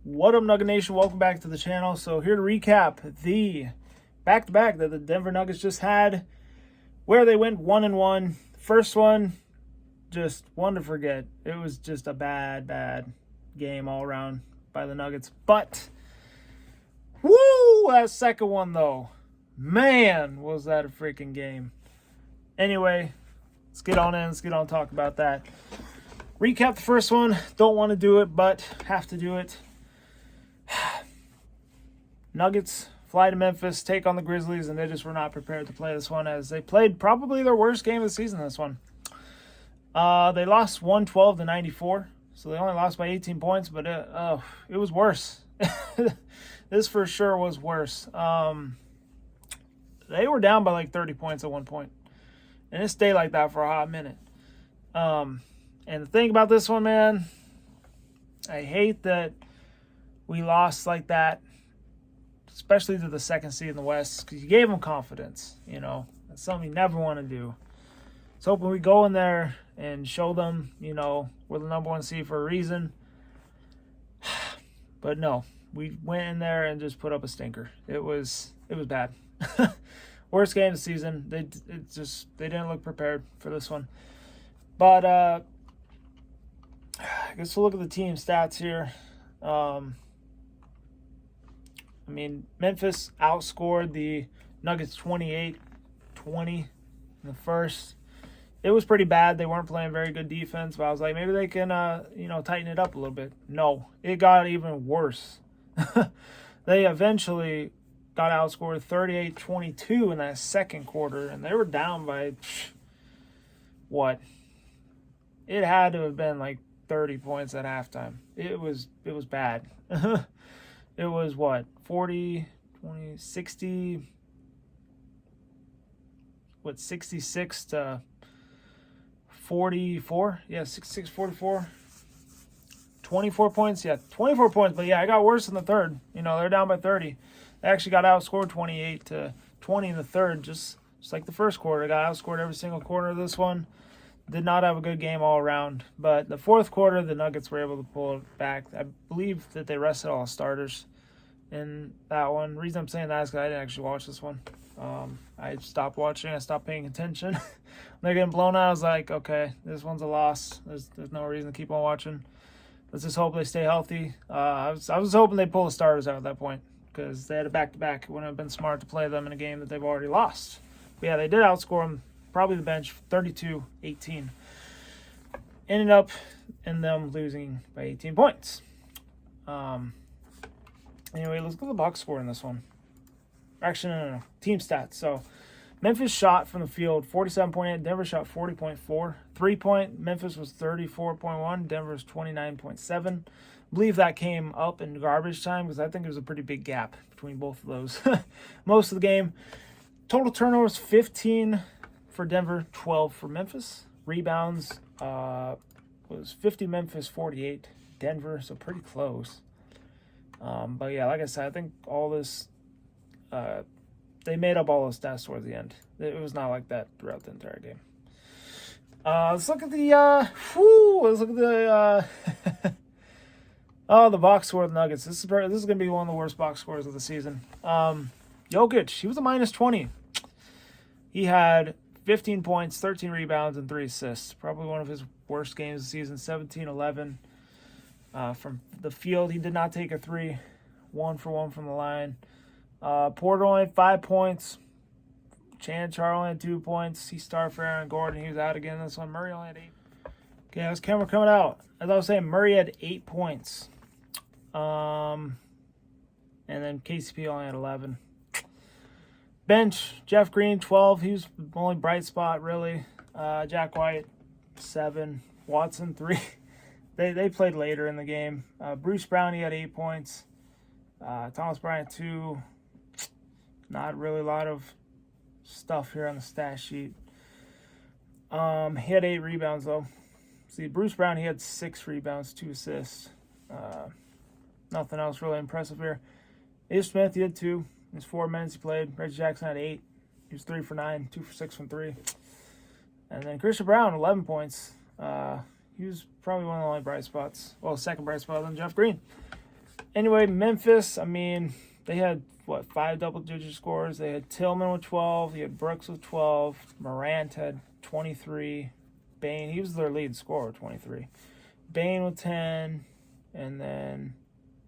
What up, Nugget Nation? Welcome back to the channel. So here to recap the back-to-back that the Denver Nuggets just had, where they went 1-1. First one, just one to forget. It was just a bad game all around by the Nuggets. But, woo, that second one, though. Man, was that a freaking game. Anyway, let's get on in. Let's get on and talk about that. Recap the first one. Don't want to do it, but have to do it. Nuggets fly to Memphis, take on the Grizzlies, and they just were not prepared to play this one, as they played probably their worst game of the season this one. They lost 112-94, so they only lost by 18 points, but it was worse. This for sure was worse. They were down by like 30 points at one point, and it stayed like that for a hot minute. And the thing about this one, man, I hate that we lost like that, especially to the second seed in the West, because you gave them confidence, you know. That's something you never want to do. So hoping we go in there and show them, you know, we're the number one seed for a reason. But no, we went in there and just put up a stinker. It was bad. Worst game of the season. They didn't look prepared for this one. But I guess we'll look at the team stats here. I mean, Memphis outscored the Nuggets 28-20 in the first. It was pretty bad. They weren't playing very good defense, but I was like, maybe they can, tighten it up a little bit. No, it got even worse. They eventually got outscored 38-22 in that second quarter, and they were down by, what? It had to have been like 30 points at halftime. It was bad. It was what? 40, 20, 60, 66 to 44? Yeah, 66-44. 24 points? Yeah, 24 points. But yeah, it got worse in the third. You know, they're down by 30. They actually got outscored 28-20 in the third, just like the first quarter. Got outscored every single quarter of this one. Did not have a good game all around. But the fourth quarter, the Nuggets were able to pull it back. I believe that they rested all the starters in that one. The reason I'm saying that is because I didn't actually watch this one. I stopped watching. I stopped paying attention. When they're getting blown out, I was like, okay, this one's a loss. There's no reason to keep on watching. Let's just hope they stay healthy. I was hoping they'd pull the starters out at that point, because they had a back-to-back. It wouldn't have been smart to play them in a game that they've already lost. But yeah, they did outscore them. Probably the bench, 32-18. Ended up in them losing by 18 points. Anyway, let's go to the box score in this one. Actually, no. Team stats. So, Memphis shot from the field 47.8. Denver shot 40.4. 3-point, Memphis was 34.1. Denver was 29.7. I believe that came up in garbage time, because I think there was a pretty big gap between both of those. Most of the game. Total turnovers, 15 for Denver, 12 for Memphis. Rebounds was 50 Memphis, 48 Denver, so pretty close. But yeah, like I said, I think all this, they made up all those stats towards the end. It was not like that throughout the entire game. Let's look at the, the box score of the Nuggets. This is going to be one of the worst box scores of the season. Jokic, he was a -20. He had 15 points, 13 rebounds, and 3 assists. Probably one of his worst games of the season, 17-11. From the field, he did not take a 3. 1 for 1 from the line. Porter only had 5 points. Chan-Char only had 2 points. He started for Aaron Gordon. He was out again this one. Murray only had 8. Okay, how's camera coming out? As I was saying, Murray had 8 points. And then KCP only had 11. Bench, Jeff Green, 12. He was the only bright spot, really. Jack White, 7. Watson, 3. They played later in the game. Bruce Brown, he had 8 points. Thomas Bryant, 2. Not really a lot of stuff here on the stat sheet. He had 8 rebounds, though. See, Bruce Brown, he had 6 rebounds, 2 assists. Nothing else really impressive here. Ish Smith, he had 2. In his 4 minutes he played. Reggie Jackson had 8. He was 3 for 9, 2 for 6 from 3. And then Christian Brown, 11 points. He was probably one of the only bright spots. Well, second bright spot than Jeff Green. Anyway, Memphis, I mean, they had, 5 double-digit scores? They had Tillman with 12. He had Brooks with 12. Morant had 23. Bain, he was their lead scorer, 23. Bain with 10. And then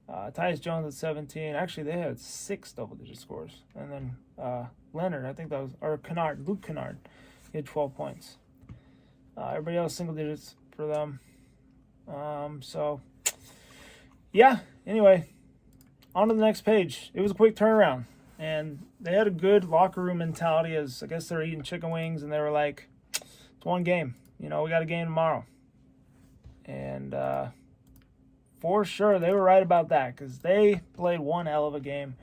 Tyus Jones at 17. Actually, they had 6 double-digit scores. And then Leonard, I think that was, or Kennard, Luke Kennard, he had 12 points. Everybody else single digits for them. So, yeah, anyway, on to the next page. It was a quick turnaround, and they had a good locker room mentality as I guess they're eating chicken wings, and they were like, it's one game. We got a game tomorrow. And for sure, they were right about that because they played one hell of a game,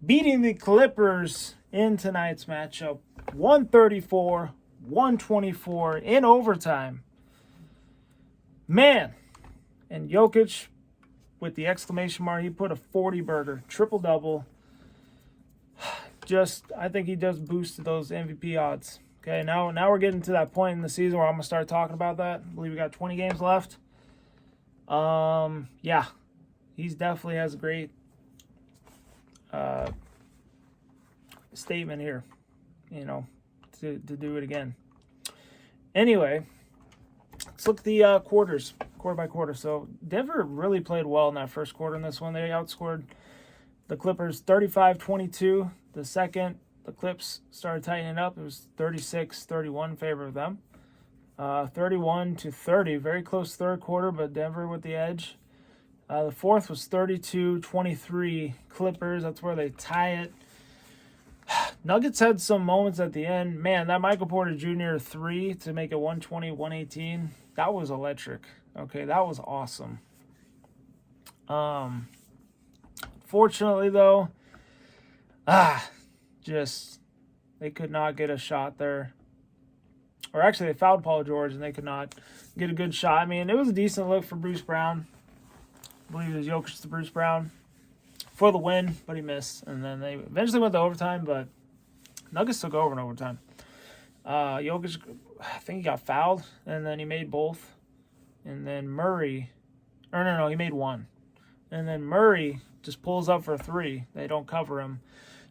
beating the Clippers in tonight's matchup, 134-124 in overtime. Man, and Jokic, with the exclamation mark, he put a 40-burger, triple-double. I think he just boosted those MVP odds. Okay, now we're getting to that point in the season where I'm going to start talking about that. I believe we got 20 games left. Yeah, he's definitely has a great statement here, to do it again. Anyway, let's look at the quarters, quarter by quarter. So Denver really played well in that first quarter in this one. They outscored the Clippers 35-22. The second, the Clips started tightening up. It was 36-31 in favor of them. 31-30, very close third quarter, but Denver with the edge. The fourth was 32-23 Clippers. That's where they tie it. Nuggets had some moments at the end. Man, that Michael Porter Jr. 3 to make it 120-118, that was electric. Okay, that was awesome. Fortunately, though, they could not get a shot there. Or actually, they fouled Paul George, and they could not get a good shot. I mean, it was a decent look for Bruce Brown. I believe it was Jokic to Bruce Brown for the win, but he missed. And then they eventually went to overtime, but Nuggets took over in overtime. Jokic, I think he got fouled, and then he made both. And then Murray, he made one. And then Murray just pulls up for 3. They don't cover him.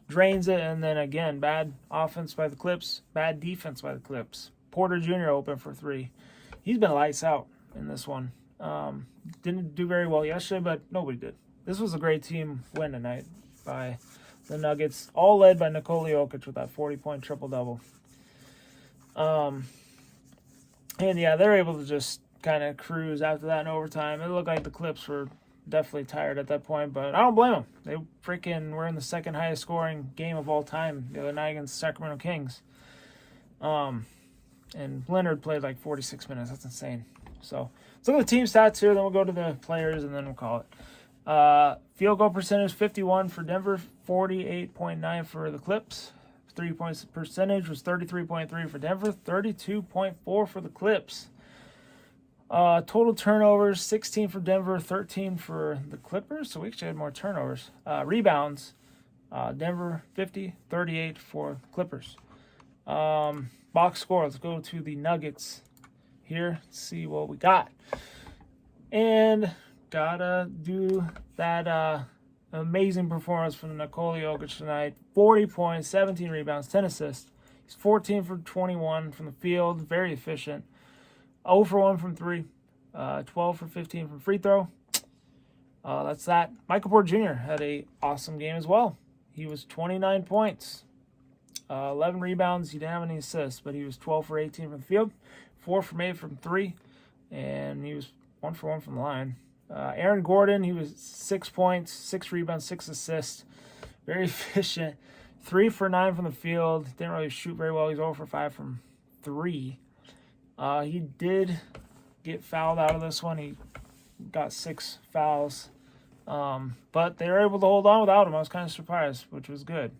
Drains it, and then again, bad offense by the Clips, bad defense by the Clips. Porter Jr. open for 3. He's been lights out in this one. Didn't do very well yesterday, but nobody did. This was a great team win tonight by the Nuggets, all led by Nikola Jokic with that 40-point triple-double. And yeah, they're able to just kind of cruise after that in overtime. It looked like the Clips were definitely tired at that point, but I don't blame them. They freaking were in the second highest scoring game of all time the other night against the Sacramento Kings. And Leonard played like 46 minutes. That's insane. So let's look at the team stats here, then we'll go to the players, and then we'll call it. Field goal percentage, 51 for Denver, 48.9 for the Clips. 3-point percentage was 33.3 for Denver, 32.4 for the Clips. Total turnovers, 16 for Denver, 13 for the Clippers. So we actually had more turnovers. Rebounds, Denver 50, 38 for Clippers. Box score, let's go to the Nuggets here, see what we got. And gotta do that amazing performance from Nikola Jokic tonight. 40 points, 17 rebounds, 10 assists. He's 14 for 21 from the field, very efficient. 0 for 1 from 3, 12 for 15 from free throw. That's that. Michael Porter Jr. had an awesome game as well. He was 29 points, 11 rebounds. He didn't have any assists, but he was 12 for 18 from the field, 4 from 8 from 3, and he was 1 for 1 from the line. Aaron Gordon, he was 6 points, 6 rebounds, 6 assists. Very efficient. 3 for 9 from the field. Didn't really shoot very well. He's 0 for 5 from 3. He did get fouled out of this one. He got 6 fouls. But they were able to hold on without him. I was kind of surprised, which was good.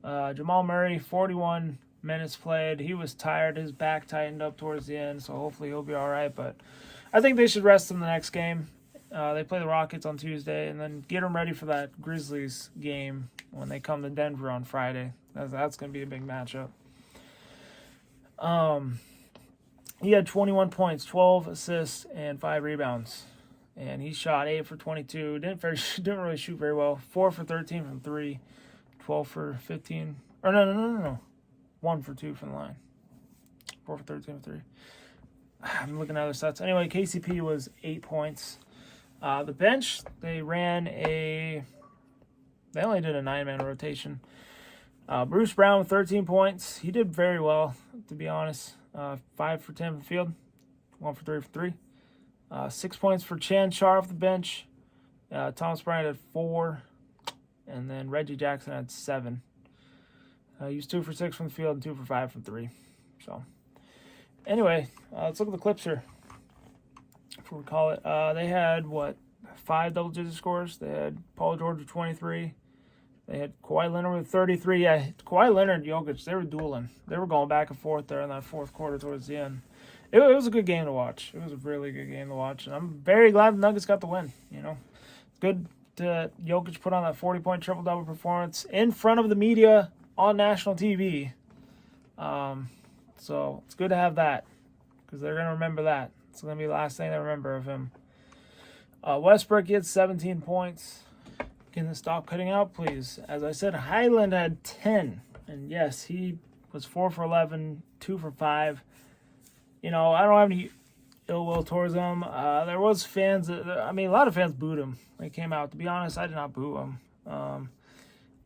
Jamal Murray, 41 minutes played. He was tired. His back tightened up towards the end, so hopefully he'll be all right. But I think they should rest him the next game. They play the Rockets on Tuesday, and then get them ready for that Grizzlies game when they come to Denver on Friday. That's going to be a big matchup. He had 21 points, 12 assists, and 5 rebounds. and he shot 8 for 22. Didn't really shoot very well. 4 for 13 from 3, 12 for 15. Or no. 1 for 2 from the line. 4 for 13 from 3. I'm looking at other stats. Anyway, KCP was 8 points. The bench, they only did a 9-man rotation. Bruce Brown with 13 points. He did very well, to be honest. 5 for 10 from the field. 1 for 3 for 3. 6 points for Chan Char off the bench. Thomas Bryant had 4. And then Reggie Jackson had 7. He was 2 for 6 from the field and 2 for 5 from 3. So, anyway, let's look at the clips here. Before we call it, they had 5 double-digit scores. They had Paul George with 23. They had Kawhi Leonard with 33. Yeah, Kawhi Leonard and Jokic, they were dueling. They were going back and forth there in that fourth quarter towards the end. It was a good game to watch. It was a really good game to watch, and I'm very glad the Nuggets got the win. It's good to Jokic put on that 40-point triple-double performance in front of the media on national TV. So it's good to have that because they're going to remember that. It's going to be the last thing they remember of him. Westbrook gets 17 points. Can this stop cutting out, please? As I said, Highland had 10. And yes, he was 4 for 11, 2 for 5. I don't have any ill will towards him. There was fans, a lot of fans booed him when he came out. To be honest, I did not boo him.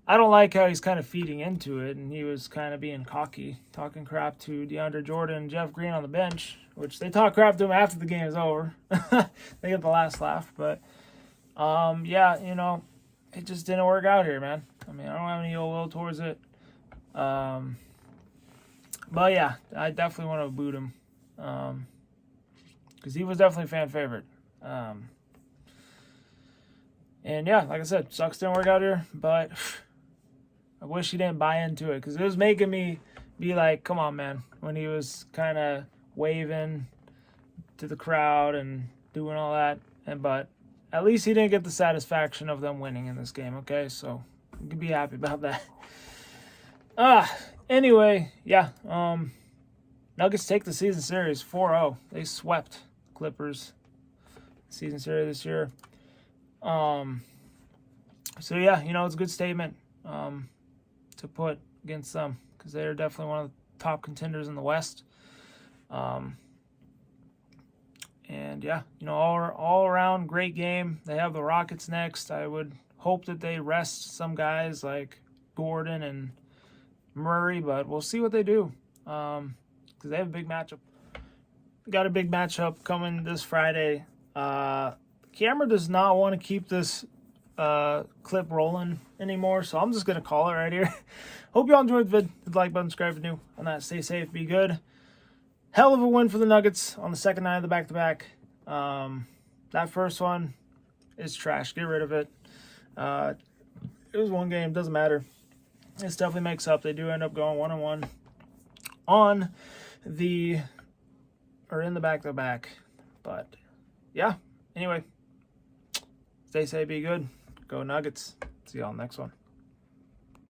I don't like how he's kind of feeding into it, and he was kind of being cocky, talking crap to DeAndre Jordan and Jeff Green on the bench, which they talk crap to him after the game is over. They get the last laugh, but it just didn't work out here, man. I don't have any ill will towards it. But yeah, I definitely want to boot him. Because he was definitely a fan favorite. And yeah, like I said, sucks didn't work out here, but I wish he didn't buy into it because it was making me be like, come on, man, when he was kind of waving to the crowd and doing all that. But at least he didn't get the satisfaction of them winning in this game, okay? So you can be happy about that. Anyway, yeah, Nuggets take the season series 4-0. They swept Clippers season series this year. So yeah, it's a good statement to put against them because they're definitely one of the top contenders in the West. And yeah, all around great game. They have the Rockets next. I would hope that they rest some guys like Gordon and Murray, but we'll see what they do because they have a big matchup. Got a big matchup coming this Friday. Camera does not want to keep this clip rolling anymore, so I'm just going to call it right here. Hope you all enjoyed the vid. Hit the like button, subscribe if you're new. On that, stay safe, be good. Hell of a win for the Nuggets on the second night of the back-to-back. That first one is trash. Get rid of it. It was one game. Doesn't matter. This definitely makes up. They do end up going 1-1 in the back-to-back. But, yeah. Anyway, stay safe, be good. Go Nuggets. See y'all next one.